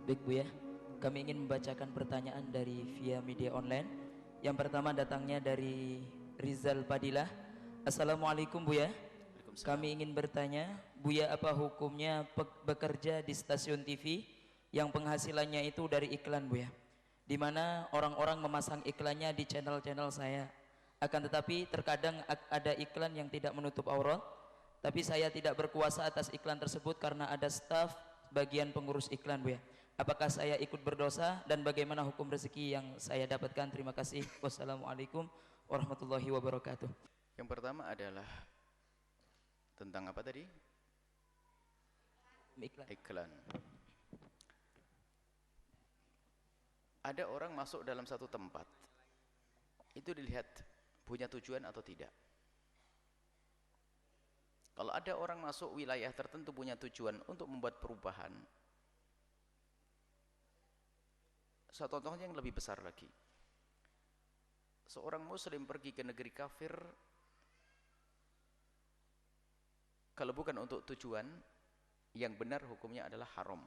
Baik Bu ya, kami ingin membacakan pertanyaan dari via media online. Yang pertama datangnya dari Rizal Padilah. Assalamualaikum Bu ya. Waalaikumsalam. Kami ingin bertanya, Buya, apa hukumnya bekerja di stasiun TV yang penghasilannya itu dari iklan Bu ya, di mana orang-orang memasang iklannya di channel-channel saya. Akan tetapi terkadang ada iklan yang tidak menutup aurat, tapi saya tidak berkuasa atas iklan tersebut karena ada staf bagian pengurus iklan Bu ya. Apakah saya ikut berdosa dan bagaimana hukum rezeki yang saya dapatkan? Terima kasih. Wassalamualaikum warahmatullahi wabarakatuh. Yang pertama adalah tentang apa tadi? Iklan. Ada orang masuk dalam satu tempat, itu dilihat punya tujuan atau tidak. Kalau ada orang masuk wilayah tertentu punya tujuan untuk membuat perubahan, satu contohnya yang lebih besar lagi, seorang muslim pergi ke negeri kafir kalau bukan untuk tujuan yang benar, hukumnya adalah haram.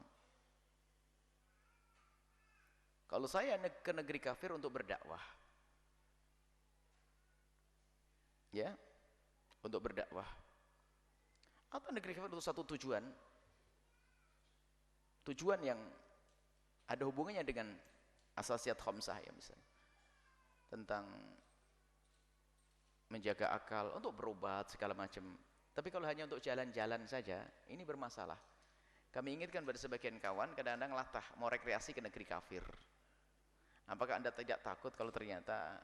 Kalau saya ke negeri kafir untuk berdakwah, ya, untuk berdakwah, atau negeri kafir untuk satu tujuan, tujuan yang ada hubungannya dengan asasiyat khamsah ya, misalnya tentang menjaga akal, untuk berobat segala macam. Tapi kalau hanya untuk jalan-jalan saja, ini bermasalah. Kami ingatkan pada sebagian kawan, kadang-kadang latah mau rekreasi ke negeri kafir. Apakah Anda tidak takut kalau ternyata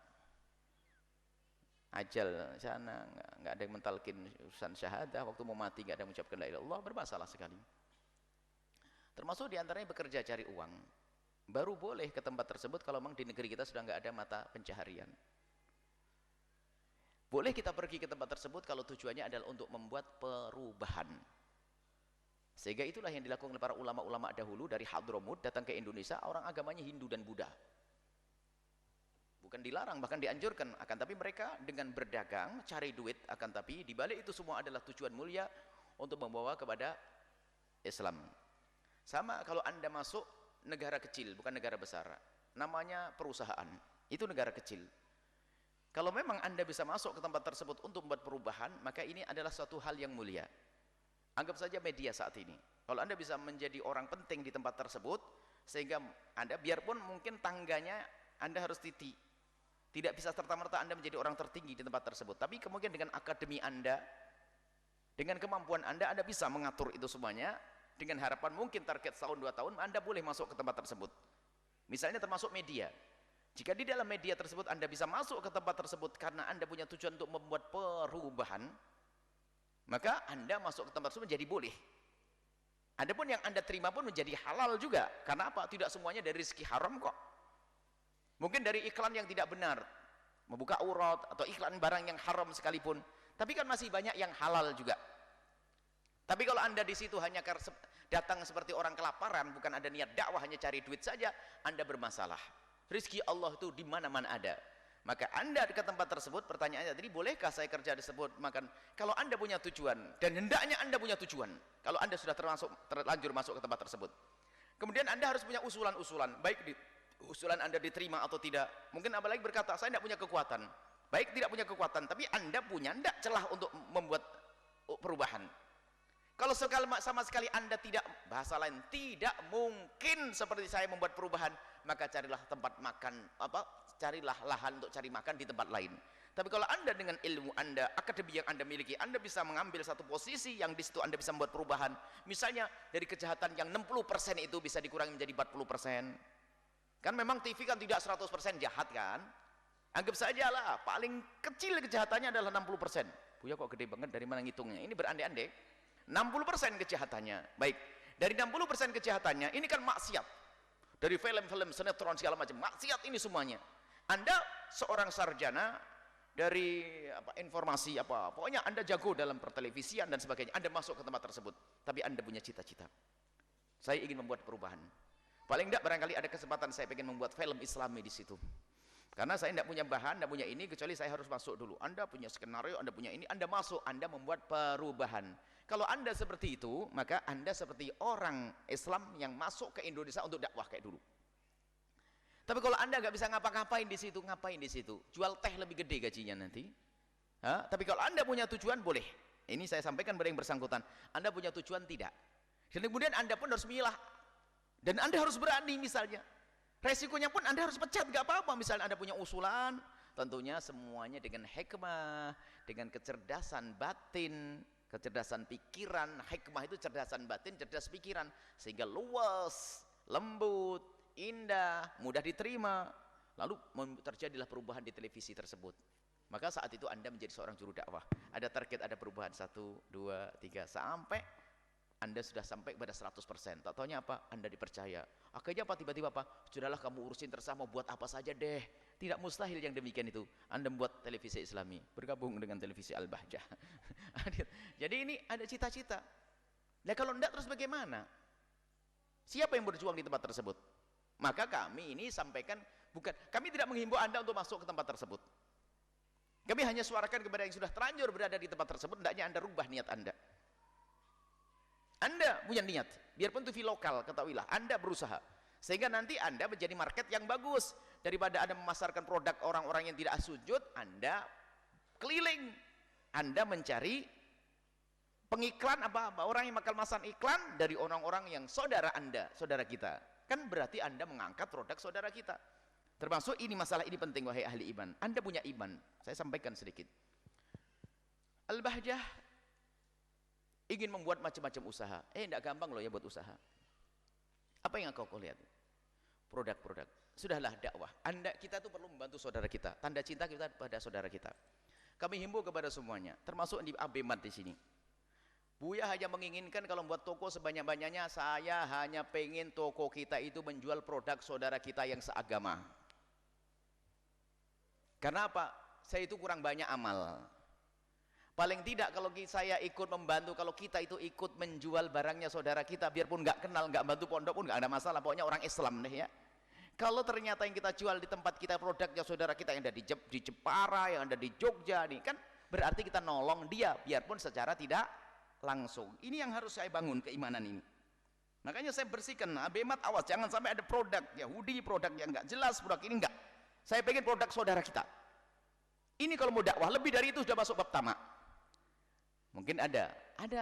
ajal sana nggak ada yang mentalkin urusan syahadah, waktu mau mati nggak ada yang mengucapkan la ilaha illallah? Bermasalah sekali. Termasuk diantaranya bekerja cari uang, baru boleh ke tempat tersebut kalau memang di negeri kita sudah nggak ada mata pencaharian. Boleh kita pergi ke tempat tersebut kalau tujuannya adalah untuk membuat perubahan. Sehingga itulah yang dilakukan oleh para ulama-ulama dahulu dari Hadramut datang ke Indonesia, orang agamanya Hindu dan Buddha. Bukan dilarang, bahkan dianjurkan, akan tapi mereka dengan berdagang, cari duit, akan tapi dibalik itu semua adalah tujuan mulia untuk membawa kepada Islam. Sama kalau Anda masuk negara kecil, bukan negara besar, namanya perusahaan, itu negara kecil. Kalau memang Anda bisa masuk ke tempat tersebut untuk membuat perubahan, maka ini adalah suatu hal yang mulia. Anggap saja media saat ini, kalau Anda bisa menjadi orang penting di tempat tersebut, sehingga Anda, biarpun mungkin tangganya Anda harus tidak bisa serta-merta Anda menjadi orang tertinggi di tempat tersebut, tapi kemudian dengan akademi Anda, dengan kemampuan Anda bisa mengatur itu semuanya, dengan harapan mungkin target setahun 2 tahun Anda boleh masuk ke tempat tersebut. Misalnya termasuk media, jika di dalam media tersebut Anda bisa masuk ke tempat tersebut karena Anda punya tujuan untuk membuat perubahan, maka Anda masuk ke tempat tersebut menjadi boleh. Adapun yang Anda terima pun menjadi halal juga. Karena apa? Tidak semuanya dari rezeki haram kok. Mungkin dari iklan yang tidak benar, membuka aurat, atau iklan barang yang haram sekalipun, tapi kan masih banyak yang halal juga. Tapi kalau Anda di situ hanya datang seperti orang kelaparan, bukan ada niat dakwah, hanya cari duit saja, Anda bermasalah. Rezeki Allah itu di mana-mana ada. Maka Anda ke tempat tersebut, pertanyaannya tadi, bolehkah saya kerja disebut makan? Kalau Anda punya tujuan, dan hendaknya Anda punya tujuan, kalau Anda sudah terlanjur masuk ke tempat tersebut, kemudian Anda harus punya usulan-usulan, baik usulan Anda diterima atau tidak. Mungkin apalagi berkata, saya tidak punya kekuatan, baik tidak punya kekuatan, tapi Anda punya tidak celah untuk membuat perubahan. Kalau sama sekali Anda tidak, bahasa lain, tidak mungkin seperti saya membuat perubahan, maka carilah tempat makan, carilah lahan untuk cari makan di tempat lain. Tapi kalau Anda dengan ilmu Anda, akademi yang Anda miliki, Anda bisa mengambil satu posisi yang di situ Anda bisa membuat perubahan. Misalnya dari kejahatan yang 60% itu bisa dikurangi menjadi 40%. Kan memang TV kan tidak 100% jahat kan? Anggap saja lah, paling kecil kejahatannya adalah 60%. Buya kok gede banget, dari mana ngitungnya? Ini berandai-andai. 60% kejahatannya. Baik, dari 60% kejahatannya ini kan maksiat. Dari film-film, sinetron segala macam, maksiat ini semuanya. Anda seorang sarjana dari informasi pokoknya Anda jago dalam pertelevisian dan sebagainya. Anda masuk ke tempat tersebut, tapi Anda punya cita-cita. Saya ingin membuat perubahan. Paling tidak barangkali ada kesempatan saya ingin membuat film Islami di situ. Karena saya tidak punya bahan, tidak punya ini, kecuali saya harus masuk dulu. Anda punya skenario, Anda punya ini, Anda masuk, Anda membuat perubahan. Kalau Anda seperti itu, maka Anda seperti orang Islam yang masuk ke Indonesia untuk dakwah kayak dulu. Tapi kalau Anda nggak bisa ngapa-ngapain di situ, ngapain di situ? Jual teh lebih gede gajinya nanti. Tapi kalau Anda punya tujuan, boleh. Ini saya sampaikan pada yang bersangkutan. Anda punya tujuan, tidak. Dan kemudian Anda pun harus milah. Dan Anda harus berani misalnya. Resikonya pun Anda harus pecat, gak apa-apa. Misalnya Anda punya usulan, tentunya semuanya dengan hikmah, dengan kecerdasan batin, kecerdasan pikiran. Hikmah itu cerdasan batin, cerdas pikiran, sehingga luas, lembut, indah, mudah diterima. Lalu terjadilah perubahan di televisi tersebut. Maka saat itu Anda menjadi seorang juru dakwah. Ada target, ada perubahan 1, 2, 3 sampai Anda sudah sampai pada 100%. Tak taunya apa? Anda dipercaya. Akhirnya apa? Tiba-tiba apa? Sudahlah, kamu urusin terserah, mau buat apa saja deh. Tidak mustahil yang demikian itu. Anda membuat televisi Islami, bergabung dengan televisi Al-Bahjah. Jadi ini ada cita-cita. Nah kalau tidak terus bagaimana? Siapa yang berjuang di tempat tersebut? Maka kami ini sampaikan, bukan, kami tidak menghimbau Anda untuk masuk ke tempat tersebut. Kami hanya suarakan kepada yang sudah terlanjur berada di tempat tersebut, hendaknya Anda rubah niat Anda. Anda punya niat, biarpun itu lokal, ketahuilah, Anda berusaha. Sehingga nanti Anda menjadi market yang bagus. Daripada Anda memasarkan produk orang-orang yang tidak sujud, Anda keliling. Anda mencari pengiklan apa orang yang bakal masang iklan dari orang-orang yang saudara Anda, saudara kita. Kan berarti Anda mengangkat produk saudara kita. Termasuk ini, masalah ini penting wahai ahli iman. Anda punya iman. Saya sampaikan sedikit. Al-Bahjah ingin membuat macam-macam usaha. Tidak gampang loh ya buat usaha. Apa yang kau lihat? Produk-produk. Sudahlah dakwah. Kita tuh perlu membantu saudara kita. Tanda cinta kita pada saudara kita. Kami himbau kepada semuanya, termasuk di Abemat di sini. Buya hanya menginginkan kalau membuat toko sebanyak-banyaknya, saya hanya pengen toko kita itu menjual produk saudara kita yang seagama. Karena apa? Saya itu kurang banyak amal. Paling tidak kalau saya ikut membantu, kalau kita itu ikut menjual barangnya saudara kita, biarpun nggak kenal, nggak bantu pondok pun nggak ada masalah, pokoknya orang Islam deh ya. Kalau ternyata yang kita jual di tempat kita produknya saudara kita yang ada di Jepara, yang ada di Jogja nih, kan berarti kita nolong dia, biarpun secara tidak langsung. Ini yang harus saya bangun keimanan ini. Makanya saya bersihkan, Abemat awas, jangan sampai ada produk Yahudi, produk yang nggak jelas, produk ini nggak. Saya pengen produk saudara kita. Ini kalau mau dakwah lebih dari itu sudah masuk bab tamak. Mungkin ada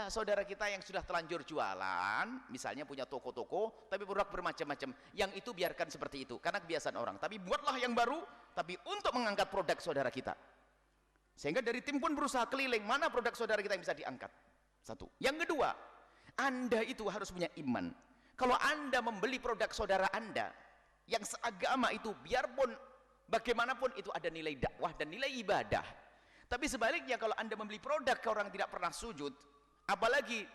saudara kita yang sudah telanjur jualan, misalnya punya toko-toko, tapi produk bermacam-macam. Yang itu biarkan seperti itu, karena kebiasaan orang. Tapi buatlah yang baru, tapi untuk mengangkat produk saudara kita. Sehingga dari tim pun berusaha keliling, mana produk saudara kita yang bisa diangkat. Satu. Yang kedua, Anda itu harus punya iman. Kalau Anda membeli produk saudara Anda, yang seagama itu, biarpun bagaimanapun itu ada nilai dakwah dan nilai ibadah. Tapi sebaliknya kalau Anda membeli produk ke orang tidak pernah sujud, apalagi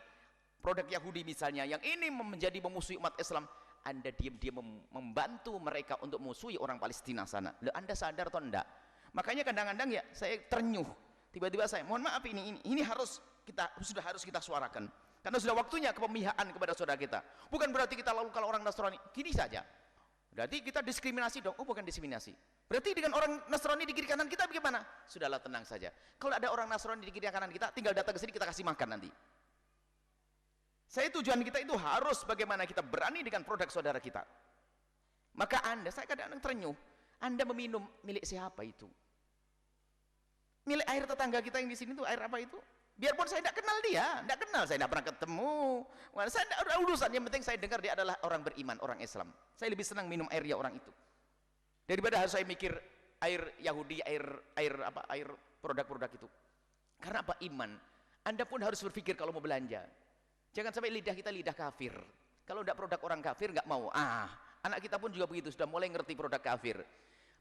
produk Yahudi misalnya, yang ini menjadi memusuhi umat Islam, Anda diam-diam membantu mereka untuk memusuhi orang Palestina sana. Loh, Anda sadar atau enggak? Makanya kadang-kadang ya saya ternyuh. Tiba-tiba saya, mohon maaf ini harus kita suarakan. Karena sudah waktunya kepemihakan kepada saudara kita. Bukan berarti kita lalu kalau orang Nasrani, gini saja. Berarti kita diskriminasi dong. Oh, bukan diskriminasi. Berarti dengan orang Nasrani di kiri kanan kita bagaimana? Sudahlah, tenang saja. Kalau ada orang Nasrani di kiri kanan kita, tinggal datang ke sini, kita kasih makan nanti. Tujuan kita itu harus bagaimana kita berani dengan produk saudara kita. Maka saya kadang-kadang ternyuh. Anda meminum milik siapa itu? Milik air tetangga kita yang di sini itu air apa itu? Biarpun saya tidak kenal dia, tidak kenal, saya tidak pernah ketemu. Saya tidak ada urusan, yang penting saya dengar dia adalah orang beriman, orang Islam. Saya lebih senang minum airnya orang itu daripada harus saya mikir air Yahudi, air produk-produk itu. Karena apa? Iman. Anda pun harus berpikir kalau mau belanja. Jangan sampai lidah kita lidah kafir. Kalau tidak produk orang kafir nggak mau. Anak kita pun juga begitu, sudah mulai ngerti produk kafir.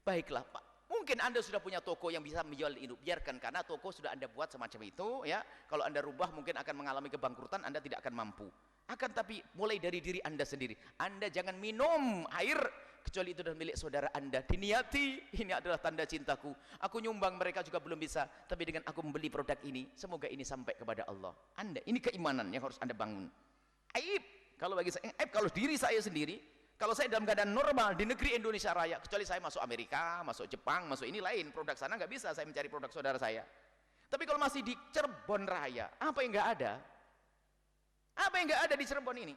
Baiklah Pak. Mungkin Anda sudah punya toko yang bisa menjual itu, biarkan, karena toko sudah Anda buat semacam itu ya. Kalau Anda rubah mungkin akan mengalami kebangkrutan, Anda tidak akan mampu. Tapi mulai dari diri Anda sendiri. Anda jangan minum air kecuali itu adalah milik saudara Anda. Diniati, ini adalah tanda cintaku. Aku nyumbang, mereka juga belum bisa, tapi dengan aku membeli produk ini, semoga ini sampai kepada Allah. Ini keimanan yang harus Anda bangun. Aib kalau bagi saya, aib kalau diri saya sendiri, Kalau saya dalam keadaan normal di negeri Indonesia Raya, kecuali saya masuk Amerika, masuk Jepang, masuk ini lain, produk sana nggak bisa saya mencari produk saudara saya. Tapi kalau masih di Cirebon Raya, apa yang nggak ada? Apa yang nggak ada di Cirebon ini?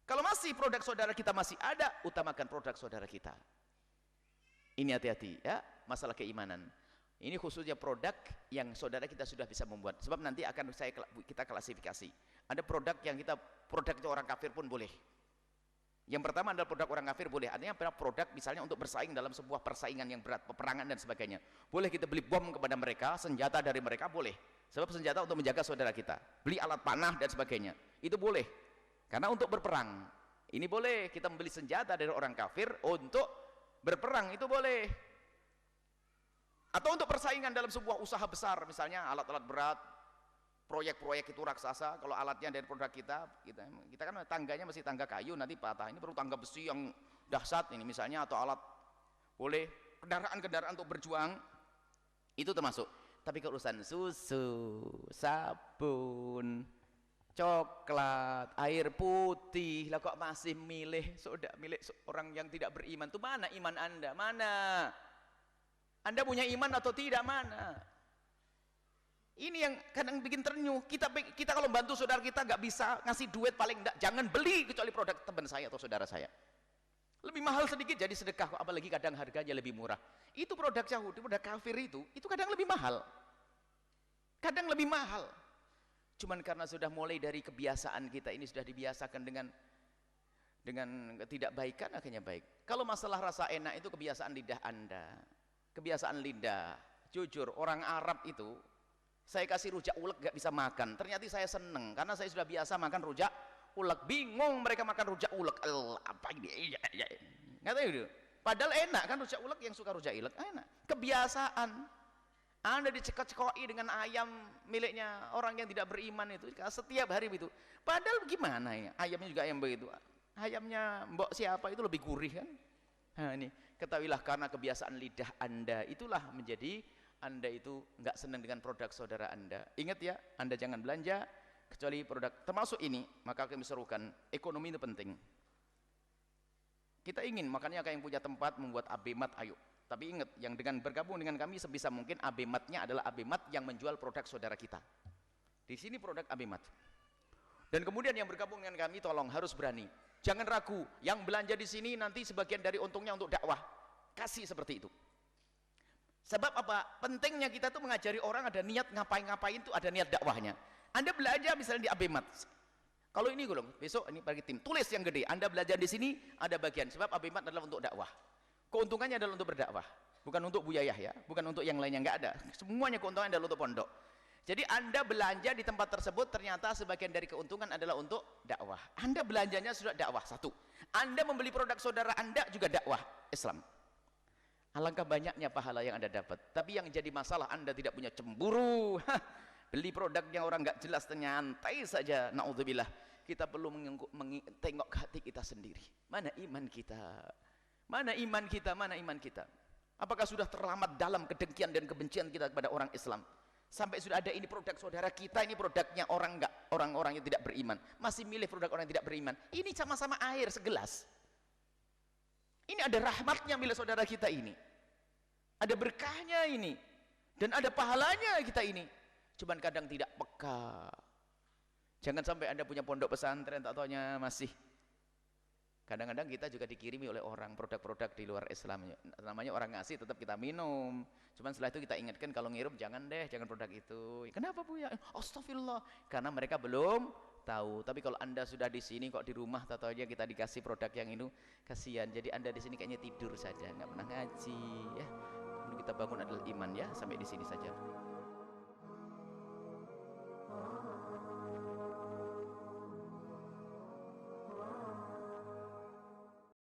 Kalau masih produk saudara kita masih ada, utamakan produk saudara kita. Ini hati-hati ya, masalah keimanan. Ini khususnya produk yang saudara kita sudah bisa membuat. Sebab nanti akan kita klasifikasi. Ada produk yang kita produk itu orang kafir pun boleh. Yang pertama adalah produk orang kafir boleh. Artinya produk misalnya untuk bersaing dalam sebuah persaingan yang berat, peperangan dan sebagainya. Boleh kita beli bom kepada mereka, senjata dari mereka boleh. Sebab senjata untuk menjaga saudara kita. Beli alat panah dan sebagainya. Itu boleh. Karena untuk berperang. Ini boleh kita membeli senjata dari orang kafir untuk berperang, itu boleh. Atau untuk persaingan dalam sebuah usaha besar, misalnya alat-alat berat, proyek-proyek itu raksasa. Kalau alatnya dari produk kita kan tangganya masih tangga kayu, nanti patah. Ini perlu tangga besi yang dahsyat ini misalnya, atau alat boleh, kendaraan-kendaraan untuk berjuang itu termasuk. Tapi kalau urusan susu, sabun, coklat, air putih, lah kok masih milih orang yang tidak beriman? Itu mana iman Anda? Mana? Anda punya iman atau tidak? Mana? Ini yang kadang bikin ternyuh. Kita kalau bantu saudara kita nggak bisa ngasih duit, paling enggak jangan beli kecuali produk teman saya atau saudara saya. Lebih mahal sedikit jadi sedekah, apalagi kadang harganya lebih murah. Itu produk Yahudi, produk kafir itu kadang lebih mahal. Kadang lebih mahal. Cuman karena sudah mulai dari kebiasaan kita ini sudah dibiasakan dengan ketidakbaikan, akhirnya baik. Kalau masalah rasa enak itu kebiasaan lidah Anda. Kebiasaan lidah. Jujur, orang Arab itu saya kasih rujak ulek gak bisa makan. Ternyata saya seneng karena saya sudah biasa makan rujak ulek. Bingung mereka makan rujak ulek. Apa ini? Nggak tahu itu. Padahal enak kan rujak ulek, yang suka rujak ulek enak. Kebiasaan. Anda dicekok-cekoki dengan ayam miliknya orang yang tidak beriman itu setiap hari itu. Padahal gimana ya? Ayamnya juga ayam begitu. Ayamnya mbok siapa itu lebih gurih kan? Nah, ini ketahuilah karena kebiasaan lidah Anda itulah menjadi Anda itu nggak senang dengan produk saudara Anda. Ingat ya, Anda jangan belanja kecuali produk termasuk ini. Maka kami serukan ekonomi itu penting. Kita ingin, makanya kayak yang punya tempat membuat abemat, ayo. Tapi ingat, yang dengan bergabung dengan kami sebisa mungkin abematnya adalah abemat yang menjual produk saudara kita. Di sini produk abemat. Dan kemudian yang bergabung dengan kami tolong harus berani. Jangan ragu, yang belanja di sini nanti sebagian dari untungnya untuk dakwah. Kasih seperti itu. Sebab apa? Pentingnya kita tuh mengajari orang ada niat ngapain-ngapain tuh ada niat dakwahnya. Anda belanja misalnya di abemat. Kalau ini gulung, besok ini bagi tim tulis yang gede. Anda belajar di sini ada bagian. Sebab abemat adalah untuk dakwah. Keuntungannya adalah untuk berdakwah, bukan untuk Bu Yayah ya, bukan untuk yang lainnya, nggak ada. Semuanya keuntungannya adalah untuk pondok. Jadi Anda belanja di tempat tersebut ternyata sebagian dari keuntungan adalah untuk dakwah. Anda belanjanya sudah dakwah, satu. Anda membeli produk saudara Anda juga dakwah Islam. Alangkah banyaknya pahala yang Anda dapat. Tapi yang jadi masalah Anda tidak punya cemburu. Beli produknya orang nggak jelas, nyantai saja. Naudzubillah. Kita perlu tengok hati kita sendiri. Mana iman kita? Mana iman kita? Mana iman kita? Apakah sudah terlamat dalam kedengkian dan kebencian kita kepada orang Islam? Sampai sudah ada ini produk saudara kita, ini produknya orang-orang yang tidak beriman. Masih milih produk orang yang tidak beriman. Ini sama-sama air segelas. Ini ada rahmatnya milik saudara kita ini. Ada berkahnya ini. Dan ada pahalanya kita ini. Cuman kadang tidak peka. Jangan sampai Anda punya pondok pesantren, tak taunya masih. Kadang-kadang kita juga dikirimi oleh orang produk-produk di luar Islam. Namanya orang ngasih tetap kita minum. Cuman setelah itu kita ingatkan kalau ngirim jangan deh, jangan produk itu. Kenapa Bu ya? Astagfirullah. Karena mereka belum tahu. Tapi kalau Anda sudah di sini kok di rumah atau aja kita dikasih produk yang itu, kasihan. Jadi Anda di sini kayaknya tidur saja, nggak pernah ngaji ya. Perlu kita bangun adalah iman ya. Sampai di sini saja.